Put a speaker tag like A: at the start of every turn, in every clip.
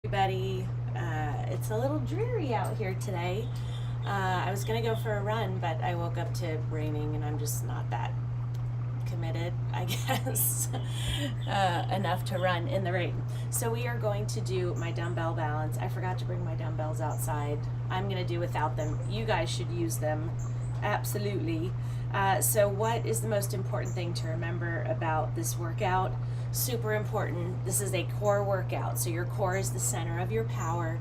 A: Everybody. It's a little dreary out here today. I was gonna go for a run, but I woke up to raining and I'm just not that committed, I guess, enough to run in the rain. So we are going to do my dumbbell balance. I forgot to bring my dumbbells outside. I'm gonna do without them. You guys should use them, absolutely. So what is the most important thing to remember about this workout? Super important. This is a core workout. So your core is the center of your power.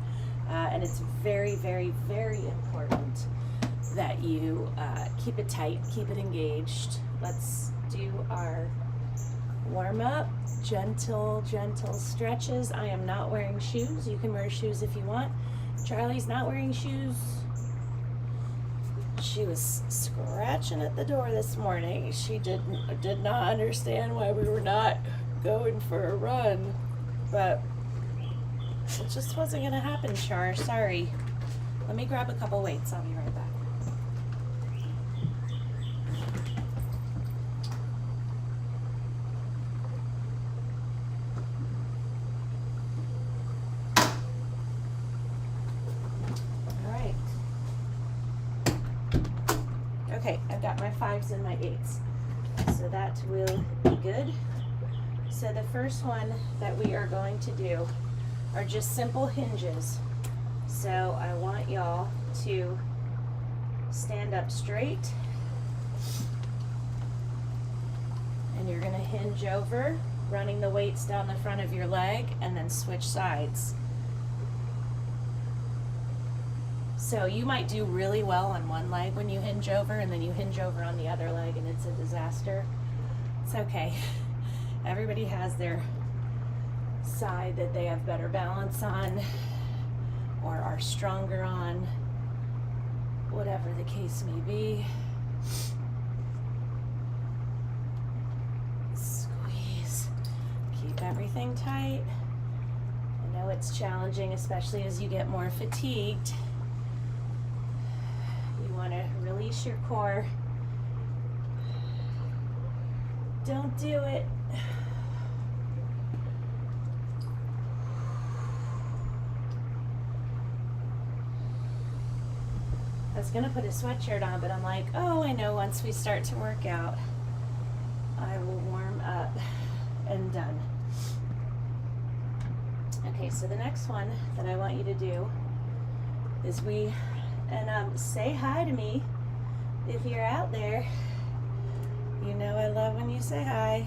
A: And it's very, very, very important that you keep it tight, keep it engaged. Let's do our warm up, gentle stretches. I am not wearing shoes. You can wear shoes if you want. Charlie's not wearing shoes. She was scratching at the door this morning. She did not understand why we were not going for a run, but it just wasn't gonna happen, Char. Sorry. Let me grab a couple weights. I'll be right back. All right. Okay, I've got my 5s and my 8s, so that will be good. So the first one that we are going to do are just simple hinges. So I want y'all to stand up straight, and you're gonna hinge over, running the weights down the front of your leg, and then switch sides. So you might do really well on one leg when you hinge over, and then you hinge over on the other leg and it's a disaster. It's okay. Everybody has their side that they have better balance on or are stronger on, whatever the case may be. Squeeze. Keep everything tight. I know it's challenging, especially as you get more fatigued. You want to release your core. Don't do it. I was gonna put a sweatshirt on, but I'm like, oh, I know once we start to work out, I will warm up and done. Okay, so the next one that I want you to do is say hi to me if you're out there. You know I love when you say hi.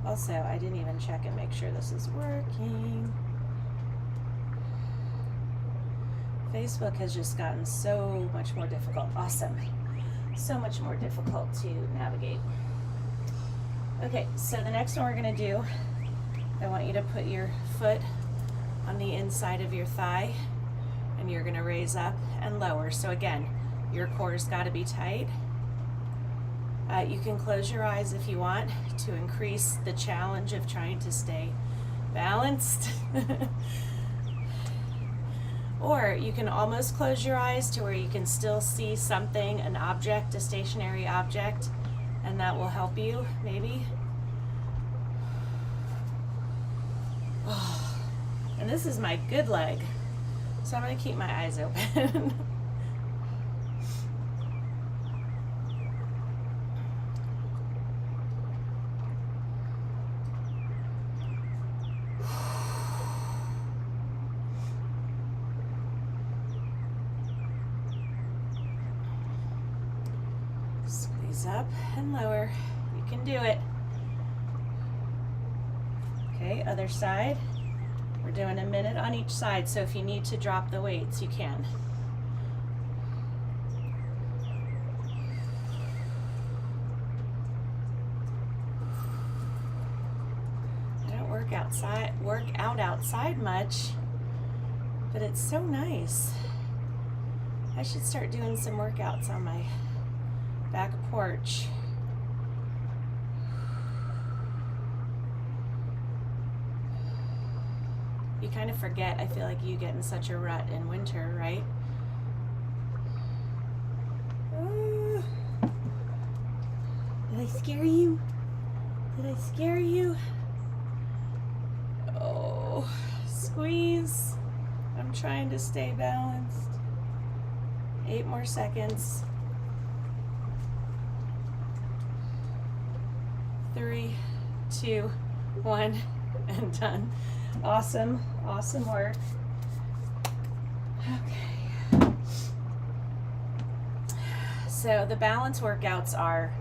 A: Also, I didn't even check and make sure this is working. Facebook has just gotten so much more difficult. Awesome. So much more difficult to navigate. Okay, so the next one we're gonna do, I want you to put your foot on the inside of your thigh, and you're gonna raise up and lower. So again, your core's gotta be tight. You can close your eyes if you want to increase the challenge of trying to stay balanced. Or you can almost close your eyes to where you can still see something, an object, a stationary object, and that will help you, maybe. And this is my good leg, so I'm gonna keep my eyes open. Up and lower. You can do it. Okay, other side. We're doing a minute on each side, so if you need to drop the weights, you can. I don't work out outside much, but it's so nice. I should start doing some workouts on my back porch. You kind of forget, I feel like you get in such a rut in winter, right? Did I scare you? Did I scare you? Squeeze. I'm trying to stay balanced. 8 more seconds. 3, 2, 1, and done. Awesome, awesome work. Okay. So the balance workouts are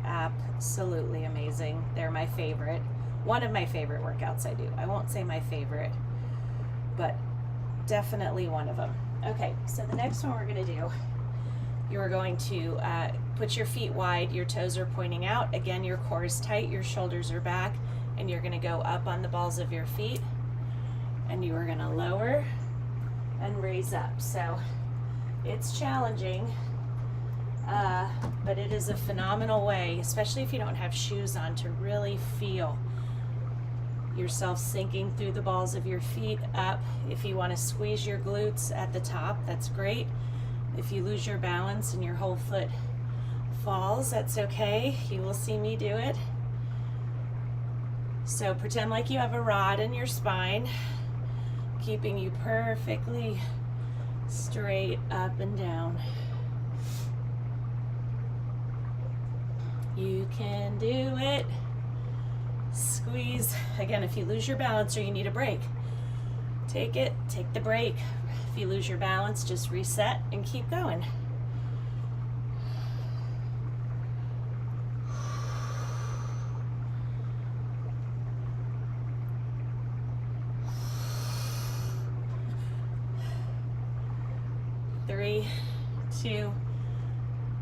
A: absolutely amazing. They're my favorite. One of my favorite workouts I do. I won't say my favorite, but definitely one of them. Okay, so the next one we're going to do, you're going to put your feet wide, your toes are pointing out. Again, your core is tight, your shoulders are back, and you're going to go up on the balls of your feet, and you are going to lower and raise up. So it's challenging, but it is a phenomenal way, especially if you don't have shoes on, to really feel yourself sinking through the balls of your feet up. If you want to squeeze your glutes at the top, that's great. If you lose your balance and your whole foot falls, that's okay. You will see me do it. So pretend like you have a rod in your spine, keeping you perfectly straight up and down. You can do it. Squeeze. Again, if you lose your balance or you need a break, take it, take the break. If you lose your balance, just reset and keep going. Three, 2,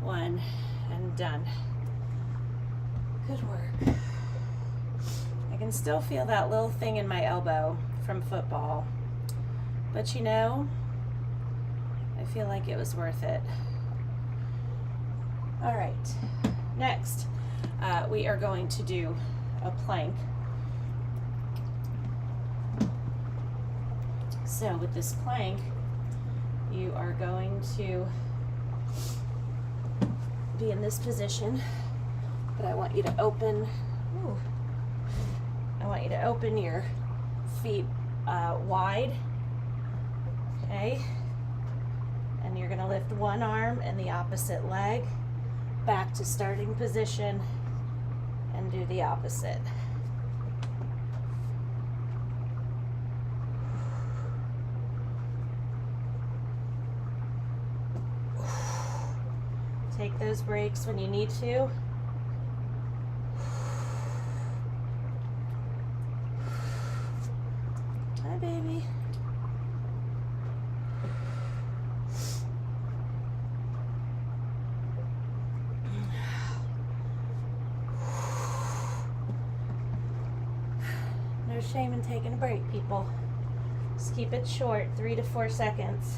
A: 1, and done. Good work. I can still feel that little thing in my elbow from football, but you know, I feel like it was worth it. All right, next we are going to do a plank. So with this plank, you are going to be in this position, but I want you to open, I want you to open your feet wide, okay? And you're gonna lift one arm and the opposite leg back to starting position and do the opposite. Take those breaks when you need to. Hi, baby. No shame in taking a break, people. Just keep it short, 3 to 4 seconds.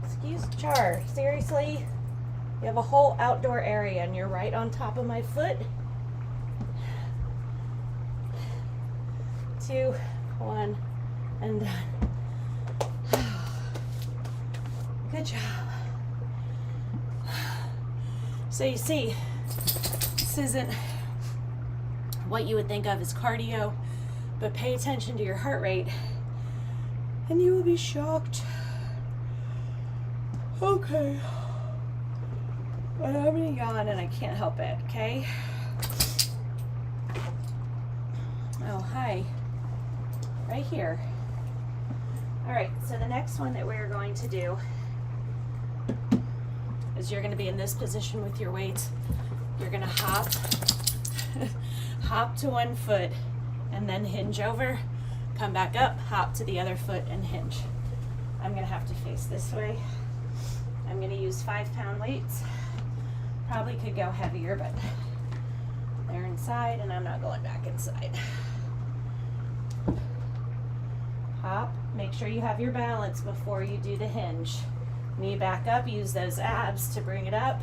A: Excuse Char, seriously? You have a whole outdoor area and you're right on top of my foot. 2, 1, and done. Good job. So you see, this isn't what you would think of as cardio, but pay attention to your heart rate and you will be shocked. Okay. I'm having a yawn and I can't help it, okay? Oh, hi. Right here. All right, so the next one that we're going to do is you're gonna be in this position with your weights. You're gonna hop, hop to one foot and then hinge over, come back up, hop to the other foot and hinge. I'm gonna have to face this way. I'm gonna use 5-pound weights. Probably could go heavier, but they're inside and I'm not going back inside. Hop, make sure you have your balance before you do the hinge. Knee back up, use those abs to bring it up.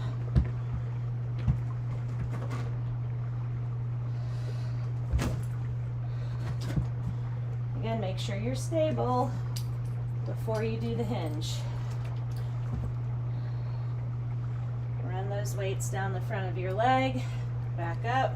A: Again, make sure you're stable before you do the hinge. Run those weights down the front of your leg, back up.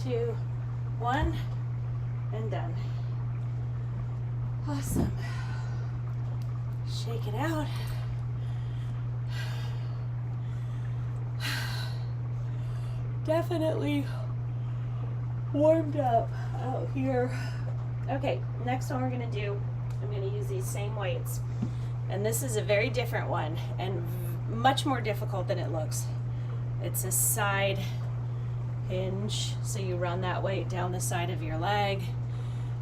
A: 2, 1, and done. Awesome. Shake it out. Definitely warmed up out here. Okay, next one we're gonna do, I'm gonna use these same weights. And this is a very different one and much more difficult than it looks. It's a side hinge. So you run that weight down the side of your leg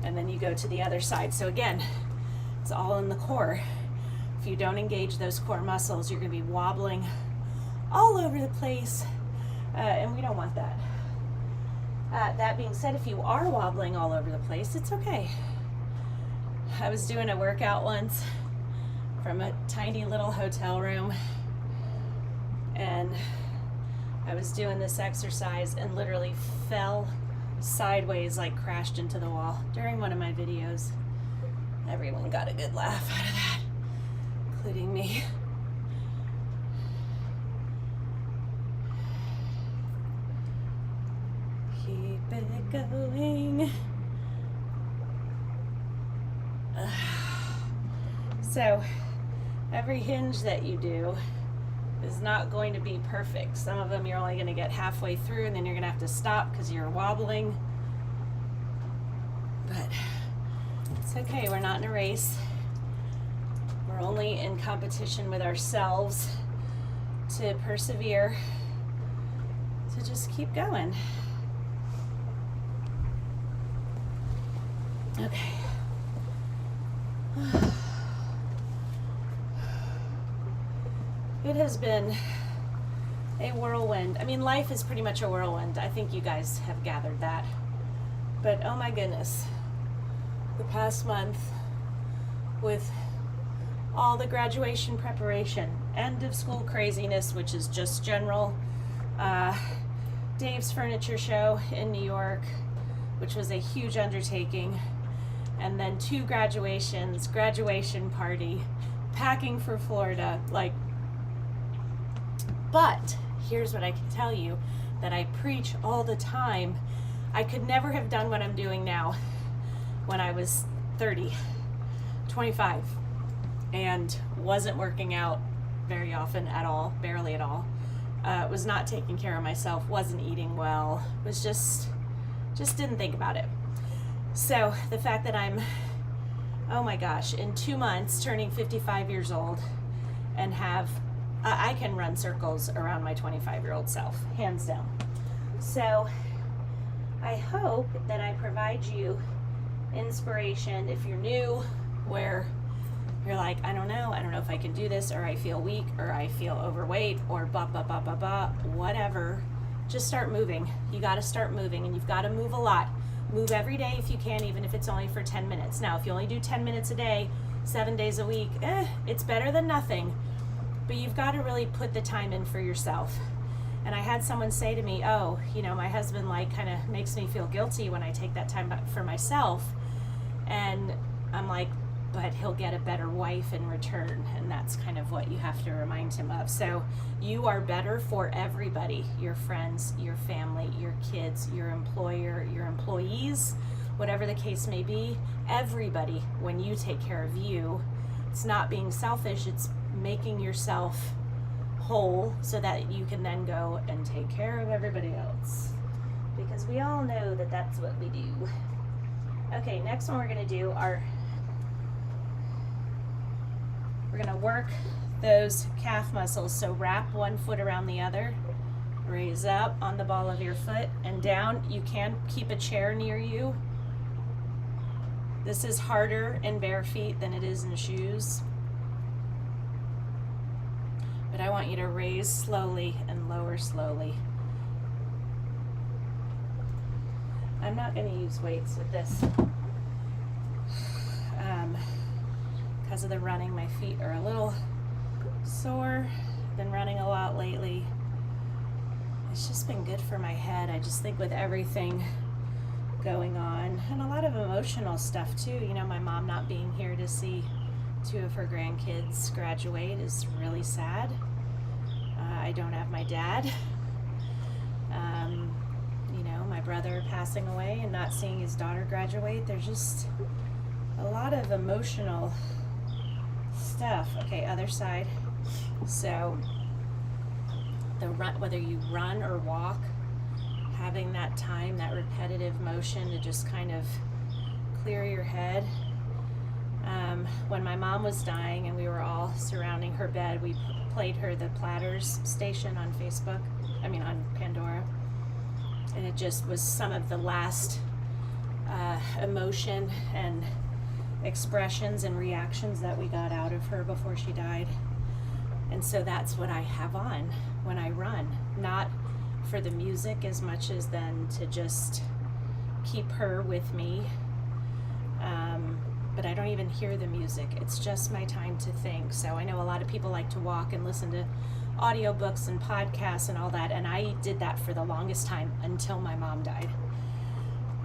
A: and then you go to the other side. So again, it's all in the core. If you don't engage those core muscles, you're gonna be wobbling all over the place. And we don't want that. That being said, if you are wobbling all over the place, it's okay. I was doing a workout once from a tiny little hotel room, and I was doing this exercise and literally fell sideways, like crashed into the wall during one of my videos. Everyone got a good laugh out of that, including me. Keep it going. So every hinge that you do is not going to be perfect. Some of them you're only going to get halfway through and then you're going to have to stop because you're wobbling. But it's okay, we're not in a race. We're only in competition with ourselves to persevere, to just keep going. Okay. It has been a whirlwind. I mean, life is pretty much a whirlwind. I think you guys have gathered that. But oh my goodness, the past month with all the graduation preparation, end of school craziness, which is just general, Dave's furniture show in New York, which was a huge undertaking, and then 2 graduations, graduation party, packing for Florida, like. But here's what I can tell you that I preach all the time. I could never have done what I'm doing now when I was 30, 25, and wasn't working out very often at all, barely at all. Was not taking care of myself, wasn't eating well, was just didn't think about it. So the fact that I'm, oh my gosh, in 2 months turning 55 years old and have, I can run circles around my 25-year-old self, hands down. So I hope that I provide you inspiration if you're new, where you're like, I don't know if I can do this, or I feel weak, or I feel overweight, or whatever. Just start moving. You got to start moving, and you've got to move a lot. Move every day if you can, even if it's only for 10 minutes. Now, if you only do 10 minutes a day, 7 days a week, it's better than nothing. But you've got to really put the time in for yourself. And I had someone say to me, oh, you know, my husband like kind of makes me feel guilty when I take that time for myself. And I'm like, but he'll get a better wife in return. And that's kind of what you have to remind him of. So you are better for everybody, your friends, your family, your kids, your employer, your employees, whatever the case may be. Everybody, when you take care of you, it's not being selfish, it's making yourself whole so that you can then go and take care of everybody else. Because we all know that that's what we do. Okay, next one we're going to do are, we're going to work those calf muscles. So wrap one foot around the other, raise up on the ball of your foot and down. You can keep a chair near you. This is harder in bare feet than it is in shoes. But I want you to raise slowly and lower slowly. I'm not going to use weights with this. Because of the running, my feet are a little sore. Been running a lot lately. It's just been good for my head. I just think with everything going on, and a lot of emotional stuff too. You know, my mom not being here to see 2 of her grandkids graduate is really sad. I don't have my dad. You know, my my brother passing away and not seeing his daughter graduate. There's just a lot of emotional stuff. Okay, other side. So whether you run or walk, having that time, that repetitive motion to just kind of clear your head. When my mom was dying and we were all surrounding her bed, we played her the Platters station on on Pandora. And it just was some of the last emotion and expressions and reactions that we got out of her before she died. And so that's what I have on when I run, not for the music as much as then to just keep her with me. But I don't even hear the music. It's just my time to think. So I know a lot of people like to walk and listen to audiobooks and podcasts and all that, and I did that for the longest time until my mom died.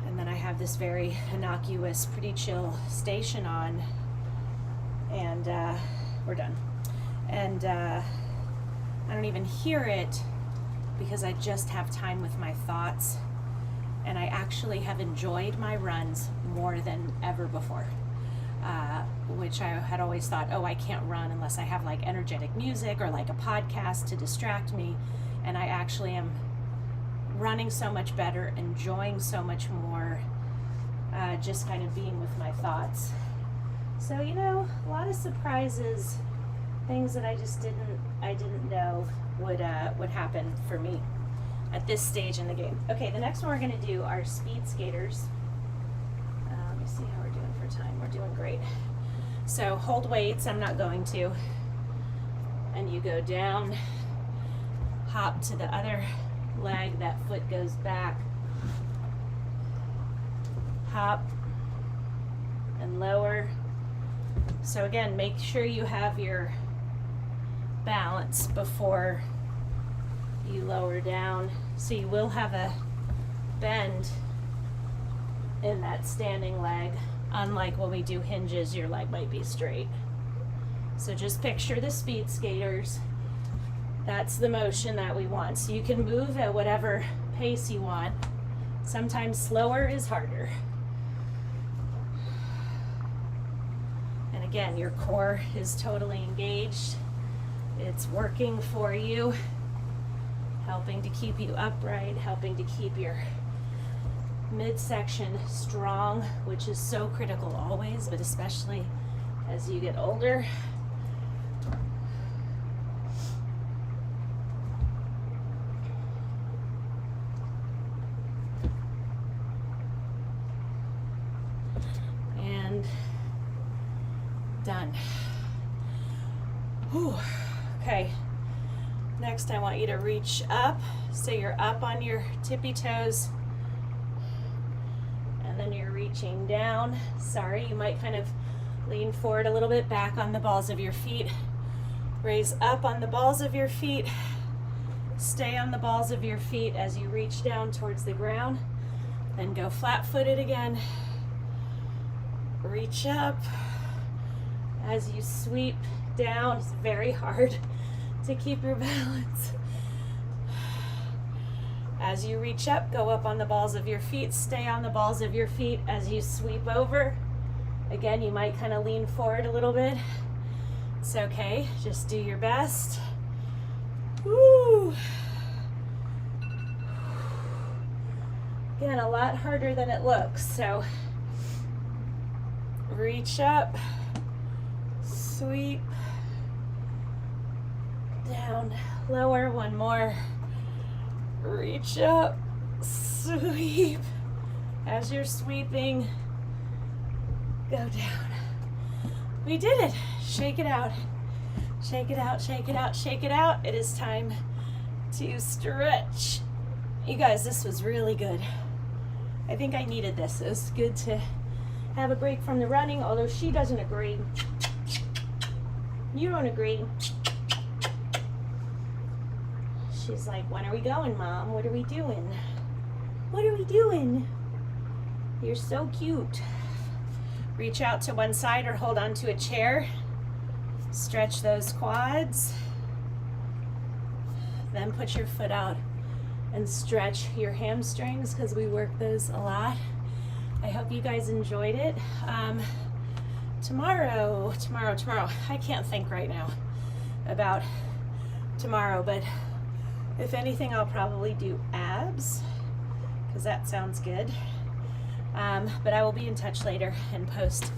A: And then I have this very innocuous, pretty chill station on, and we're done. And I don't even hear it because I just have time with my thoughts, and I actually have enjoyed my runs more than ever before. Which I had always thought, oh, I can't run unless I have like energetic music or like a podcast to distract me. And I actually am running so much better, enjoying so much more, just kind of being with my thoughts. So, a lot of surprises, things that I just didn't know would happen for me at this stage in the game. Okay, the next one we're going to do are speed skaters. Let me see how we're doing for time. We're doing great. So hold weights, I'm not going to. And you go down, hop to the other leg, that foot goes back. Hop and lower. So again, make sure you have your balance before you lower down. So you will have a bend in that standing leg. Unlike when we do hinges, your leg might be straight. So just picture the speed skaters. That's the motion that we want. So you can move at whatever pace you want. Sometimes slower is harder. And again, your core is totally engaged. It's working for you, helping to keep you upright, helping to keep your midsection strong, which is so critical always, but especially as you get older. And done. Whew. Okay, next I want you to reach up, so you're up on your tippy toes, and then you're reaching down. Sorry, you might kind of lean forward a little bit, back on the balls of your feet. Raise up on the balls of your feet. Stay on the balls of your feet as you reach down towards the ground. Then go flat-footed again. Reach up as you sweep down. It's very hard to keep your balance. As you reach up, go up on the balls of your feet. Stay on the balls of your feet as you sweep over. Again, you might kind of lean forward a little bit. It's okay, just do your best. Woo! Again, a lot harder than it looks, so reach up, sweep, down, lower, one more, reach up, sweep. As you're sweeping, go down. We did it. Shake it out. Shake it out, shake it out, shake it out. It is time to stretch. You guys, this was really good. I think I needed this. It was good to have a break from the running, although she doesn't agree. You don't agree. She's like, when are we going, Mom? What are we doing? What are we doing? You're so cute. Reach out to one side or hold on to a chair. Stretch those quads. Then put your foot out and stretch your hamstrings because we work those a lot. I hope you guys enjoyed it. Tomorrow, I can't think right now about tomorrow, but if anything, I'll probably do abs because that sounds good. But I will be in touch later and post